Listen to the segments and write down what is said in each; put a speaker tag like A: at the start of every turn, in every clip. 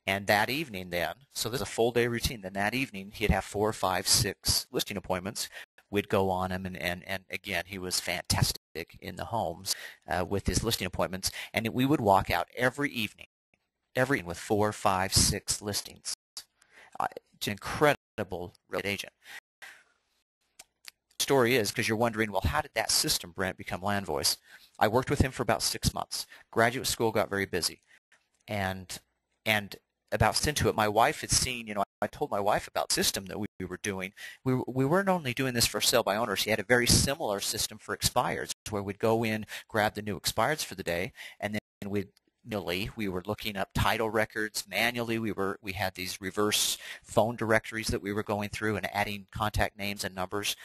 A: And that evening then, so this is a full day routine, then that evening he'd have 4, 5, 6 listing appointments. We'd go on him, and again, he was fantastic in the homes with his listing appointments. And we would walk out every evening with 4, 5, 6 listings. It's an incredible real estate agent. The story is, because you're wondering, well, how did that system, Brent, become Land Voice? I worked with him for about 6 months. Graduate school got very busy. And about into it, my wife had seen, I told my wife about the system that we were doing. We weren't only doing this for sale by owners. He had a very similar system for expireds, where we'd go in, grab the new expireds for the day, and then we were looking up title records manually. We had these reverse phone directories that we were going through and adding contact names and numbers,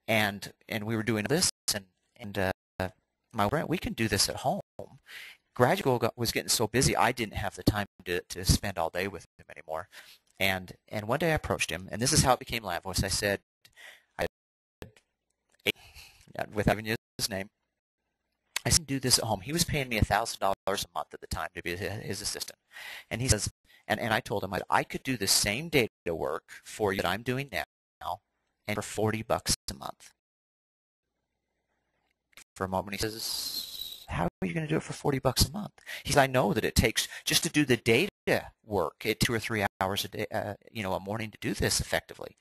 A: and we were doing this. And my Brent, we can do this at home. Graduate school was getting so busy, I didn't have the time to spend all day with him anymore. And one day I approached him, and this is how it became Land Voice. I said, without giving you his name, I said, do this at home. He was paying me $1,000 a month at the time to be his assistant. And he says, and I told him I could do the same data work for you that I'm doing now, and for $40 a month. For a moment, he says, how are you going to do it for $40 a month? He says, I know that it takes, just to do the data work, 2 or 3 hours a day, a morning to do this effectively.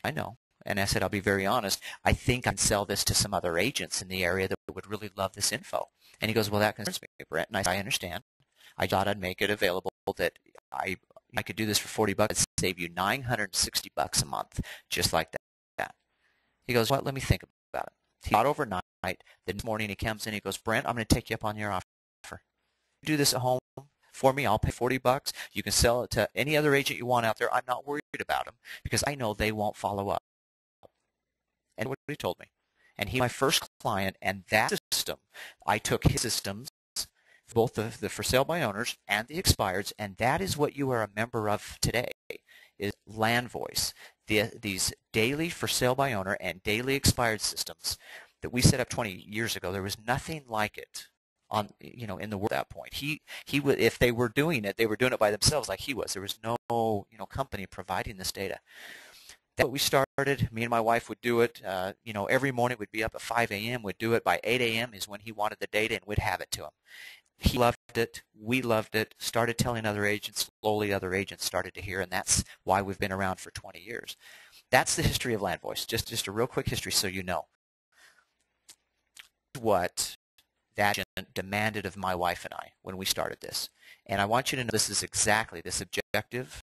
A: I know. And I said, I'll be very honest, I think I can sell this to some other agents in the area that would really love this info. And he goes, well, that concerns me, Brent. And I said, I understand. I thought I'd make it available that I could do this for $40 and save you $960 a month, just like that. He goes, what? Let me think about it. He thought overnight. The next morning he comes in, he goes, Brent, I'm going to take you up on your offer. You do this at home for me, I'll pay $40. You can sell it to any other agent you want out there. I'm not worried about them because I know they won't follow up. And what he told me. And he was my first client, and that system, I took his systems, both the for sale by owners and the expireds, and that is what you are a member of today, is Land Voice. These daily for sale by owner and daily expired systems that we set up 20 years ago. There was nothing like it in the world at that point. He would, if they were doing it, they were doing it by themselves like he was. There was no company providing this data. That's what we started. Me and my wife would do it. Every morning we'd be up at 5 a.m. We'd do it. By 8 a.m. is when he wanted the data, and we'd have it to him. He loved it. We loved it. Started telling other agents. Slowly other agents started to hear, and that's why we've been around for 20 years. That's the history of Land Voice. Just a real quick history so you know. What that agent demanded of my wife and I when we started this. And I want you to know this is exactly this objective.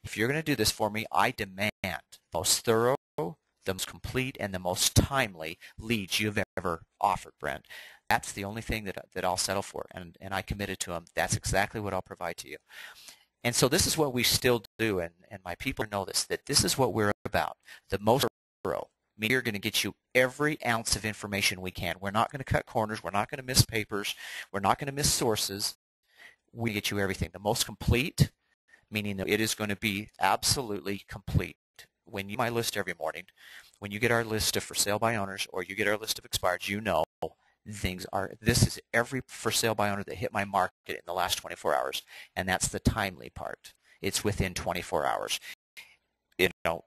A: If you're going to do this for me, I demand the most thorough, the most complete, and the most timely leads you've ever offered, Brent. That's the only thing that I'll settle for, and I committed to him. That's exactly what I'll provide to you. And so this is what we still do, and my people know this, that this is what we're about, the most thorough. We're going to get you every ounce of information we can. We're not going to cut corners. We're not going to miss papers. We're not going to miss sources. We get you everything. The most complete, meaning that it is going to be absolutely complete. When you get my list every morning, when you get our list of for sale by owners or you get our list of expireds, you know this is every for sale by owner that hit my market in the last 24 hours, and that's the timely part. It's within 24 hours.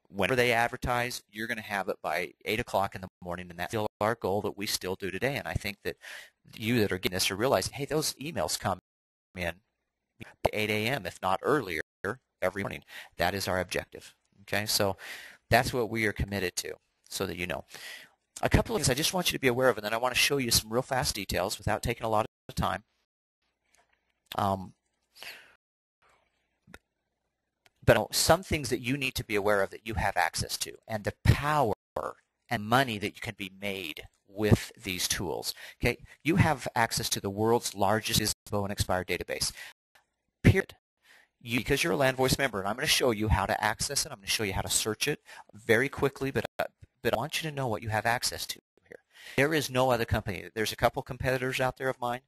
A: Whenever they advertise, you're going to have it by 8 o'clock in the morning, and that's still our goal that we still do today. And I think that you that are getting this are realizing, hey, those emails come in at 8 a.m., if not earlier, every morning. That is our objective. Okay, so that's what we are committed to, so that you know. A couple of things I just want you to be aware of, and then I want to show you some real fast details without taking a lot of time. But some things that you need to be aware of that you have access to, and the power and money that you can be made with these tools. Okay, you have access to the world's largest FSBO and expired database. Period. Because you're a Land Voice member, and I'm going to show you how to access it. I'm going to show you how to search it very quickly, but I want you to know what you have access to here. There is no other company. There's a couple competitors out there of mine.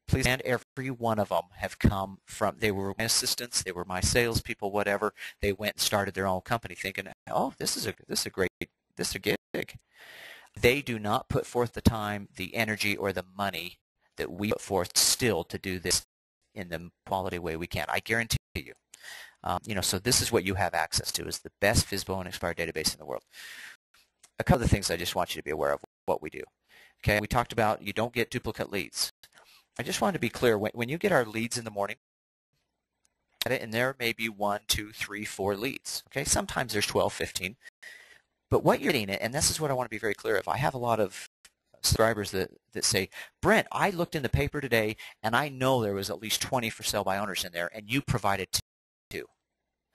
A: Please, and every one of them have come from, they were my assistants, they were my salespeople, whatever. They went and started their own company thinking, oh, this is a gig. They do not put forth the time, the energy, or the money that we put forth still to do this in the quality way we can. I guarantee you. So this is what you have access to, is the best FSBO and expired database in the world. A couple of things I just want you to be aware of what we do. Okay, we talked about you don't get duplicate leads. I just wanted to be clear, when you get our leads in the morning, and there may be 1, 2, 3, 4 leads. Okay, sometimes there's 12, 15. But what you're getting, and this is what I want to be very clear of, I have a lot of subscribers that say, Brent, I looked in the paper today, and I know there was at least 20 for sale by owners in there, and you provided 2.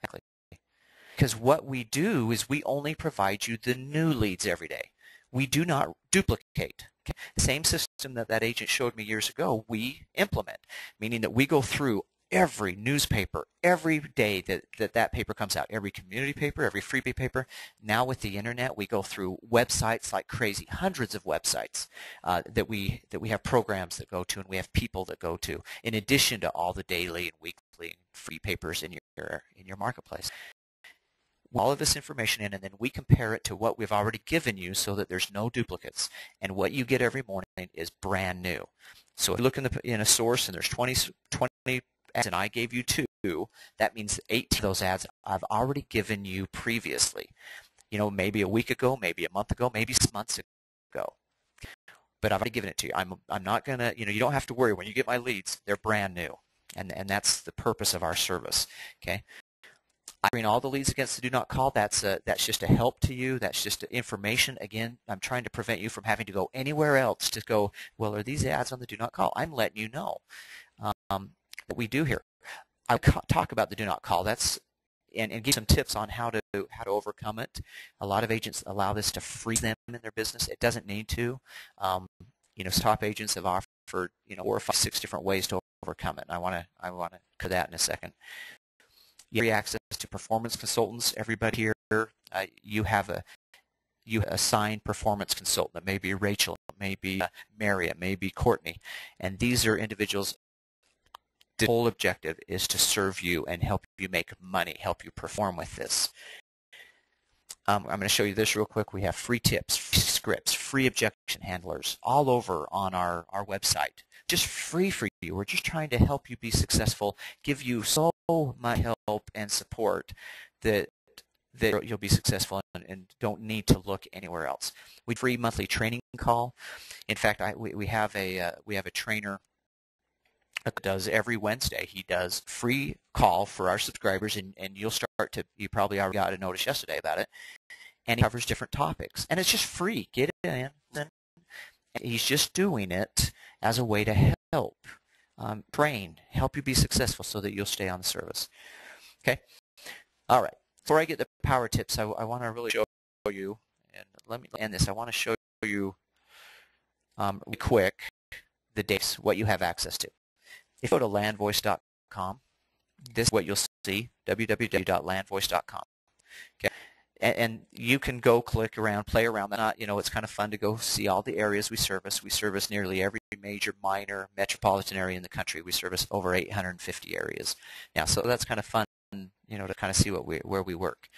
A: Exactly. Because what we do is we only provide you the new leads every day. We do not duplicate. Okay? The same system that agent showed me years ago, we implement, meaning that we go through every newspaper every day that paper comes out, every community paper, every freebie paper. Now with the internet, we go through websites like crazy, hundreds of websites that we have programs that go to, and we have people that go to, in addition to all the daily and weekly free papers in your marketplace. All of this information in, and then we compare it to what we've already given you so that there's no duplicates. And what you get every morning is brand new. So if you look in a source and there's 20 ads and I gave you 2, that means 18 of those ads I've already given you previously. Maybe a week ago, maybe a month ago, maybe months ago. But I've already given it to you. I'm not going to, you don't have to worry. When you get my leads, they're brand new. And that's the purpose of our service. Okay. I bring all the leads against the do not call. That's just a help to you. That's just information. Again, I'm trying to prevent you from having to go anywhere else to go, well, are these ads on the do not call? I'm letting you know what we do here. I talk about the do not call. And give some tips on how to overcome it. A lot of agents allow this to freeze them in their business. It doesn't need to. Top agents have offered 4 or 5, 6 different ways to overcome it. And I want to cover that in a second. You have access to performance consultants. Everybody here, you have a assigned performance consultant. It may be Rachel, it may be Mary, it may be Courtney, and these are individuals. The whole objective is to serve you and help you make money, help you perform with this. I'm going to show you this real quick. We have free tips, free scripts, free objection handlers all over on our website. Just free for you. We're just trying to help you be successful, give you so much help and support that you'll be successful and don't need to look anywhere else. We have a free monthly training call. In fact, we have a trainer that does every Wednesday. He does free call for our subscribers, and you probably already got a notice yesterday about it, and he covers different topics. And it's just free. Get it in. He's just doing it as a way to help train, help you be successful so that you'll stay on the service. Okay? All right. Before I get the power tips, I want to really show you, and let me end this. I want to show you really quick the dates, what you have access to. If you go to landvoice.com, this is what you'll see, www.landvoice.com. Okay? And you can go click around, play around. It's kind of fun to go see all the areas we service. We service nearly every major, minor, metropolitan area in the country. We service over 850 areas now, so that's kind of fun, to kind of see where we work.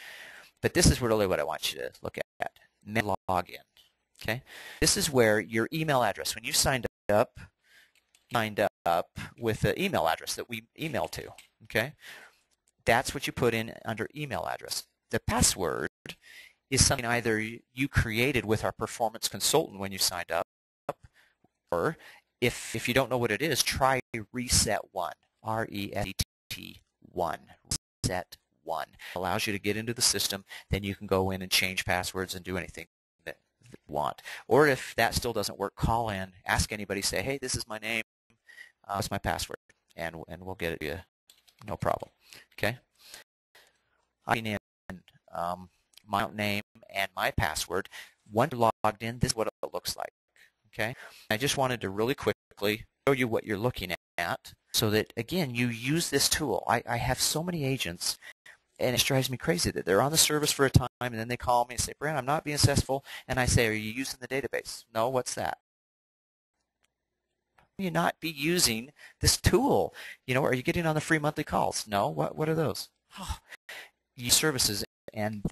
A: But this is really what I want you to look at. Login. Okay, this is where your email address. When you signed up with the email address that we email to. Okay, that's what you put in under email address. The password is something either you created with our performance consultant when you signed up, or if you don't know what it is, try Reset 1, R-E-S-E-T 1, Reset 1. It allows you to get into the system, then you can go in and change passwords and do anything that you want. Or if that still doesn't work, call in, ask anybody, say, hey, this is my name, what's my password, and we'll get it to you, no problem. Okay? I'm in my name and my password. Once you're logged in, this is what it looks like. Okay? I just wanted to really quickly show you what you're looking at so that, again, you use this tool. I have so many agents, and it drives me crazy that they're on the service for a time, and then they call me and say, Brent, I'm not being successful. And I say, are you using the database? No, what's that? You not be using this tool? Are you getting on the free monthly calls? No. What are those? Oh, you services, and